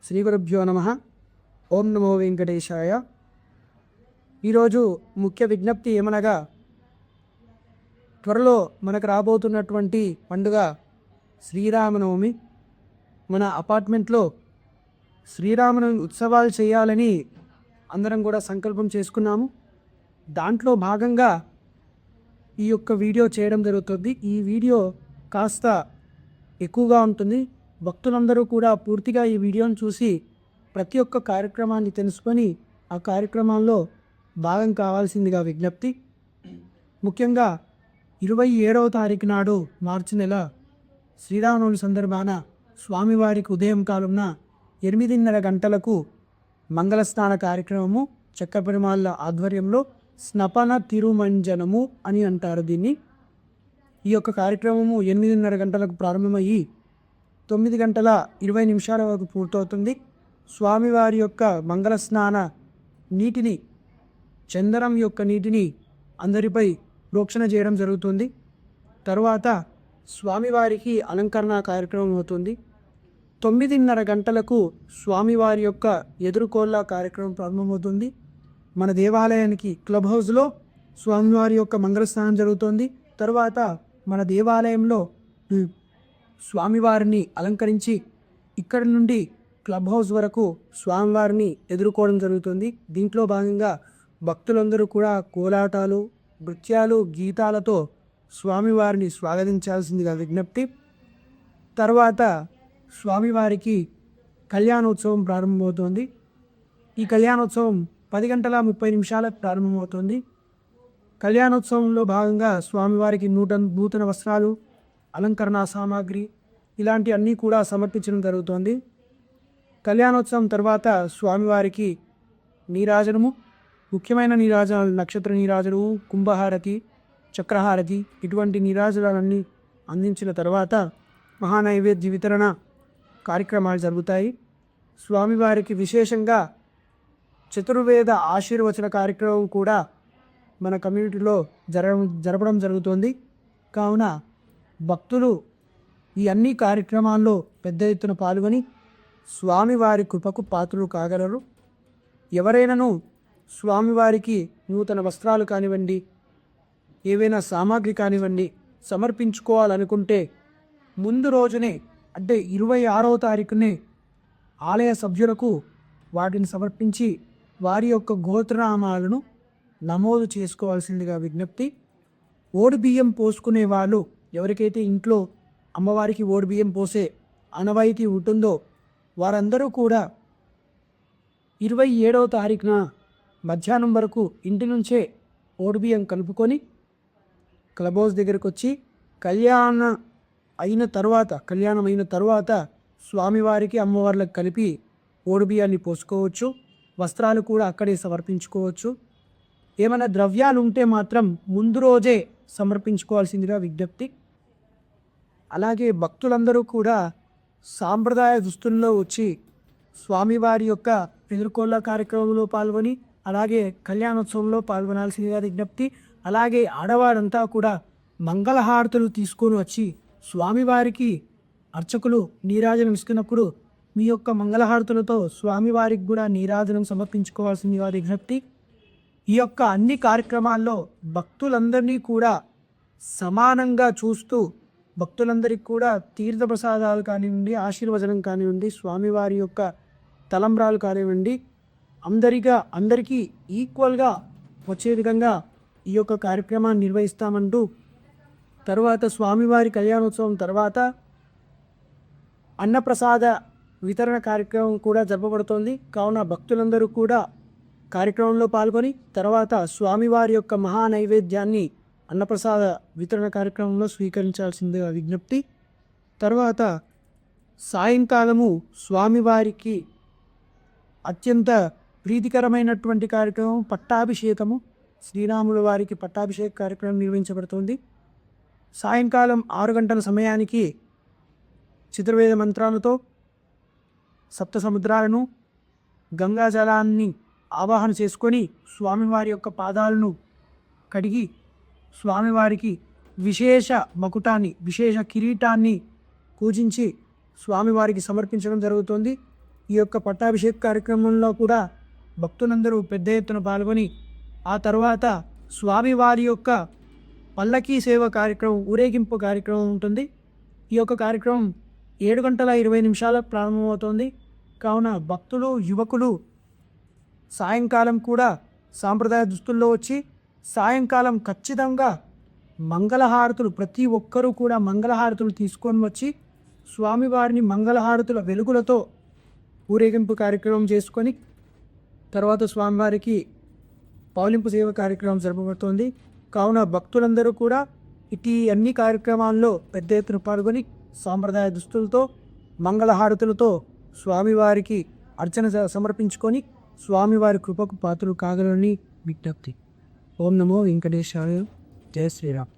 శ్రీ గురుభ్యో నమః. ఓం నమో వెంకటేశాయ. ఈరోజు ముఖ్య విజ్ఞప్తి ఏమనగా, త్వరలో మనకు రాబోతున్నటువంటి పండుగ శ్రీరామనవమి. మన అపార్ట్మెంట్లో శ్రీరామనవమి ఉత్సవాలు చేయాలని అందరం కూడా సంకల్పం చేసుకున్నాము. దాంట్లో భాగంగా ఈ యొక్క వీడియో చేయడం జరుగుతుంది. ఈ వీడియో కాస్త ఎక్కువగా ఉంటుంది. భక్తులందరూ కూడా పూర్తిగా ఈ వీడియోను చూసి ప్రతి ఒక్క కార్యక్రమాన్ని తెలుసుకొని ఆ కార్యక్రమాల్లో భాగం కావాల్సిందిగా విజ్ఞప్తి. ముఖ్యంగా 27వ తారీఖు నాడు మార్చి నెల శ్రీరామనవమి సందర్భాన స్వామివారికి ఉదయం కాలంన 8:30 గంటలకు మంగళస్నాన కార్యక్రమము చక్క పెరుమాళ్ళ ఆధ్వర్యంలో స్నపన తిరుమంజనము అని అంటారు దీన్ని. ఈ యొక్క కార్యక్రమము 8:30 గంటలకు ప్రారంభమయ్యి 9:20 వరకు పూర్తవుతుంది. స్వామివారి యొక్క మంగళస్నాన నీటిని, చందనం యొక్క నీటిని అందరిపై ప్రోక్షణ చేయడం జరుగుతుంది. తరువాత స్వామివారికి అలంకరణ కార్యక్రమం అవుతుంది. 9:30 గంటలకు స్వామివారి యొక్క ఎదురుకోళ్ళ కార్యక్రమం ప్రారంభమవుతుంది. మన దేవాలయానికి క్లబ్ హౌస్లో స్వామివారి యొక్క మంగళస్నానం జరుగుతుంది. తరువాత మన దేవాలయంలో స్వామివారిని అలంకరించి ఇక్కడి నుండి క్లబ్ హౌస్ వరకు స్వామివారిని ఎదుర్కోవడం జరుగుతుంది. దీంట్లో భాగంగా భక్తులందరూ కూడా కోలాటాలు, నృత్యాలు, గీతాలతో స్వామివారిని స్వాగతించాల్సిందిగా విజ్ఞప్తి. తర్వాత స్వామివారికి కళ్యాణోత్సవం ప్రారంభమవుతుంది. ఈ కళ్యాణోత్సవం 10:30 ప్రారంభమవుతుంది. కళ్యాణోత్సవంలో భాగంగా స్వామివారికి నూతన వస్త్రాలు, అలంకరణ సామాగ్రి ఇలాంటి అన్నీ కూడా సమర్పించడం జరుగుతుంది. కళ్యాణోత్సవం తర్వాత స్వామివారికి నీరాజనము, ముఖ్యమైన నీరాజనాలు నక్షత్ర నీరాజనము, కుంభహారతి, చక్రహారతి ఇటువంటి నీరాజనాలన్నీ అందించిన తర్వాత మహానైవేద్య వితరణ కార్యక్రమాలు జరుగుతాయి. స్వామివారికి విశేషంగా చతుర్వేద ఆశీర్వచన కార్యక్రమం కూడా మన కమ్యూనిటీలో జరపడం జరుగుతుంది. కావున భక్తులు ఈ అన్ని కార్యక్రమాల్లో పెద్ద ఎత్తున పాల్గొని స్వామివారి కృపకు పాత్రలు కాగలరు. ఎవరైనాను స్వామివారికి నూతన వస్త్రాలు కానివ్వండి, ఏవైనా సామాగ్రి కానివ్వండి సమర్పించుకోవాలనుకుంటే ముందు రోజునే అంటే 26వ తారీఖునే ఆలయ సభ్యులకు వాటిని సమర్పించి వారి యొక్క గోత్రనామాలను నమోదు చేసుకోవాల్సిందిగా విజ్ఞప్తి. ఓడి బియ్యం పోసుకునే వాళ్ళు, ఎవరికైతే ఇంట్లో అమ్మవారికి ఓడి బియ్యం పోసే ఆనవాయితీ ఉంటుందో వారందరూ కూడా 27వ తారీఖున మధ్యాహ్నం వరకు ఇంటి నుంచే ఓడి బియ్యం కలుపుకొని క్లబ్ హౌస్ దగ్గరకు వచ్చి కళ్యాణం అయిన తర్వాత స్వామివారికి అమ్మవార్లకు కలిపి ఓడి బియ్యాన్ని పోసుకోవచ్చు. వస్త్రాలు కూడా అక్కడే సమర్పించుకోవచ్చు. ఏమైనా ద్రవ్యాలు ఉంటే మాత్రం ముందు రోజే సమర్పించుకోవాల్సిందిగా విజ్ఞప్తి. అలాగే భక్తులందరూ కూడా సాంప్రదాయ దుస్తుల్లో వచ్చి స్వామివారి యొక్క ఎదుర్కోళ్ళ కార్యక్రమంలో పాల్గొని అలాగే కళ్యాణోత్సవంలో పాల్గొనాల్సిందిగా విజ్ఞప్తి. అలాగే ఆడవారంతా కూడా మంగళహారతులు తీసుకొని వచ్చి స్వామివారికి అర్చకులు నీరాజనం ఇస్తున్నప్పుడు మీ యొక్క మంగళహారతులతో స్వామివారికి కూడా నీరాజనం సమర్పించుకోవాల్సిందిగా విజ్ఞప్తి. ఈ యొక్క అన్ని కార్యక్రమాల్లో భక్తులందరినీ కూడా సమానంగా చూస్తూ భక్తులందరికీ కూడా తీర్థప్రసాదాలు కానివ్వండి, ఆశీర్వచనం కానివ్వండి, స్వామివారి యొక్క తలంబ్రాలు కానివ్వండి అందరికీ ఈక్వల్గా వచ్చే విధంగా ఈ యొక్క కార్యక్రమాన్ని నిర్వహిస్తామంటూ తర్వాత స్వామివారి కళ్యాణోత్సవం తర్వాత అన్నప్రసాద వితరణ కార్యక్రమం కూడా జరపబడుతోంది. కావున భక్తులందరూ కూడా కార్యక్రమంలో పాల్గొని తర్వాత స్వామివారి యొక్క మహా నైవేద్యాన్ని అన్నప్రసాద వితరణ కార్యక్రమంలో స్వీకరించాల్సిందిగా విజ్ఞప్తి. తర్వాత సాయంకాలము స్వామివారికి అత్యంత ప్రీతికరమైనటువంటి కార్యక్రమం పట్టాభిషేకము. శ్రీరాముల వారికి పట్టాభిషేక కార్యక్రమం నిర్వహించబడుతుంది. సాయంకాలం 6 గంటల సమయానికి చతుర్వేద మంత్రాలతో సప్త సముద్రాలను, గంగా జలాన్ని ఆవాహన చేసుకొని స్వామివారి యొక్క పాదాలను కడిగి స్వామివారికి విశేష మకుటాన్ని, విశేష కిరీటాన్ని పూజించి స్వామివారికి సమర్పించడం జరుగుతుంది. ఈ యొక్క పట్టాభిషేక కార్యక్రమంలో కూడా భక్తులందరూ పెద్ద ఎత్తున పాల్గొని ఆ తర్వాత స్వామివారి యొక్క పల్లకీ సేవ కార్యక్రమం, ఊరేగింపు కార్యక్రమం ఉంటుంది. ఈ యొక్క కార్యక్రమం 7:20 ప్రారంభమవుతుంది. కావున భక్తులు, యువకులు సాయంకాలం కూడా సాంప్రదాయ దుస్తుల్లో వచ్చి సాయంకాలం ఖచ్చితంగా మంగళహారతులు, ప్రతి ఒక్కరూ కూడా మంగళహారతులు తీసుకొని వచ్చి స్వామివారిని మంగళహారతుల వెలుగులతో ఊరేగింపు కార్యక్రమం చేసుకొని తర్వాత స్వామివారికి పౌలింపు సేవ కార్యక్రమం జరపబడుతుంది. కావున భక్తులందరూ కూడా ఇటీ అన్ని కార్యక్రమాల్లో పెద్ద ఎత్తున పాల్గొని సాంప్రదాయ దుస్తులతో మంగళహారతులతో స్వామివారికి అర్చన సమర్పించుకొని స్వామివారి కృపకు పాత్రలు కాగలని విజ్ఞప్తి. ఓం నమో వెంకటేశాయ. జయ శ్రీరామ్.